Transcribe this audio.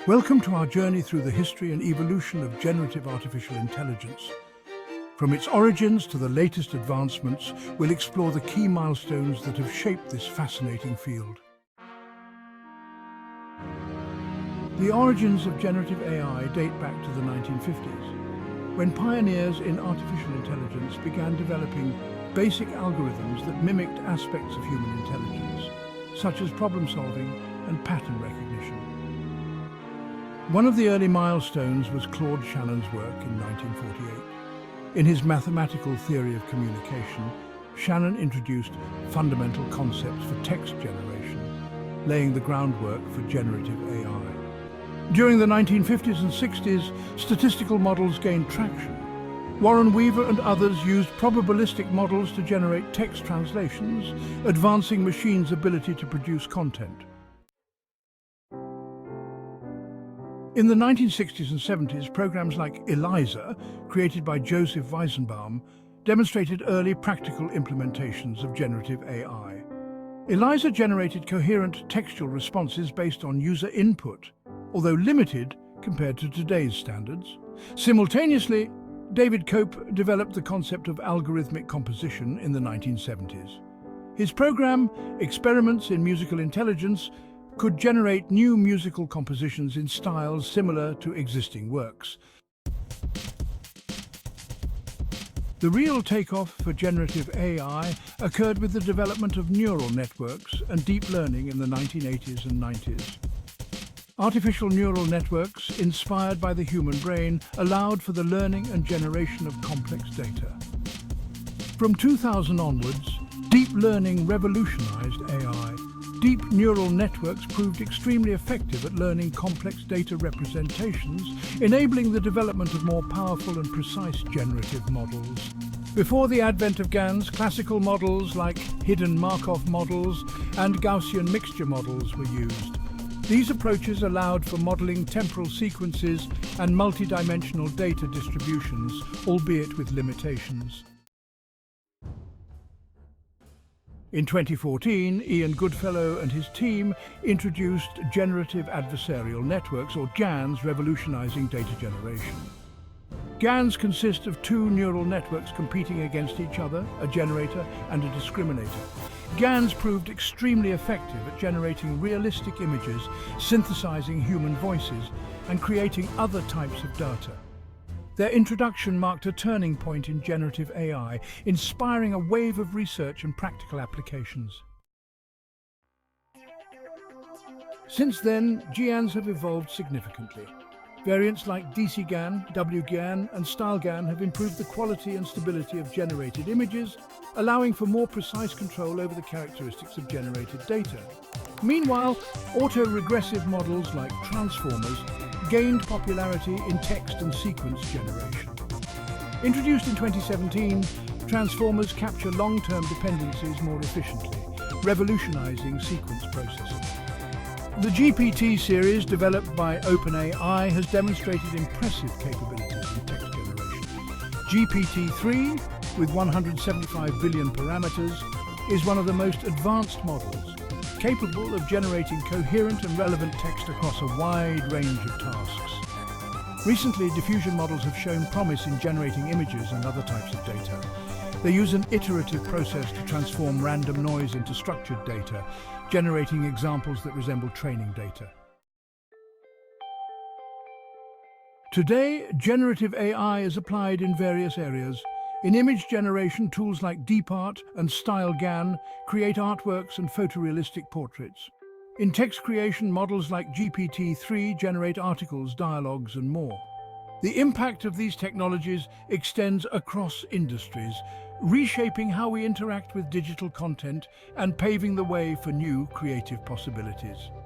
Welcome to our journey through the history and evolution of generative artificial intelligence. From its origins to the latest advancements, we'll explore the key milestones that have shaped this fascinating field. The origins of generative AI date back to the 1950s, when pioneers in artificial intelligence began developing basic algorithms that mimicked aspects of human intelligence, such as problem solving and pattern recognition. One of the early milestones was Claude Shannon's work in 1948. In his mathematical theory of communication, Shannon introduced fundamental concepts for text generation, laying the groundwork for generative AI. During the 1950s and 60s, statistical models gained traction. Warren Weaver and others used probabilistic models to generate text translations, advancing machines' ability to produce content. In the 1960s and 70s, programs like ELIZA, created by Joseph Weizenbaum, demonstrated early practical implementations of generative AI. ELIZA generated coherent textual responses based on user input, although limited compared to today's standards. Simultaneously, David Cope developed the concept of algorithmic composition in the 1970s. His program, Experiments in Musical Intelligence, could generate new musical compositions in styles similar to existing works. The real takeoff for generative AI occurred with the development of neural networks and deep learning in the 1980s and 90s. Artificial neural networks, inspired by the human brain, allowed for the learning and generation of complex data. From 2000 onwards, deep learning revolutionized AI. Deep neural networks proved extremely effective at learning complex data representations, enabling the development of more powerful and precise generative models. Before the advent of GANs, classical models like hidden Markov models and Gaussian mixture models were used. These approaches allowed for modeling temporal sequences and multidimensional data distributions, albeit with limitations. In 2014, Ian Goodfellow and his team introduced Generative Adversarial Networks, or GANs, revolutionizing data generation. GANs consist of two neural networks competing against each other, a generator and a discriminator. GANs proved extremely effective at generating realistic images, synthesizing human voices, and creating other types of data. Their introduction marked a turning point in generative AI, inspiring a wave of research and practical applications. Since then, GANs have evolved significantly. Variants like DC-GAN, W-GAN, and Style-GAN have improved the quality and stability of generated images, allowing for more precise control over the characteristics of generated data. Meanwhile, autoregressive models like transformers gained popularity in text and sequence generation. Introduced in 2017, transformers capture long-term dependencies more efficiently, revolutionizing sequence processing. The GPT series, developed by OpenAI, has demonstrated impressive capabilities in text generation. GPT-3, with 175 billion parameters, is one of the most advanced models, capable of generating coherent and relevant text across a wide range of tasks. Recently, diffusion models have shown promise in generating images and other types of data. They use an iterative process to transform random noise into structured data, generating examples that resemble training data. Today, generative AI is applied in various areas. In image generation, tools like DeepArt and Style-GAN create artworks and photorealistic portraits. In text creation, models like GPT-3 generate articles, dialogues, and more. The impact of these technologies extends across industries, reshaping how we interact with digital content and paving the way for new creative possibilities.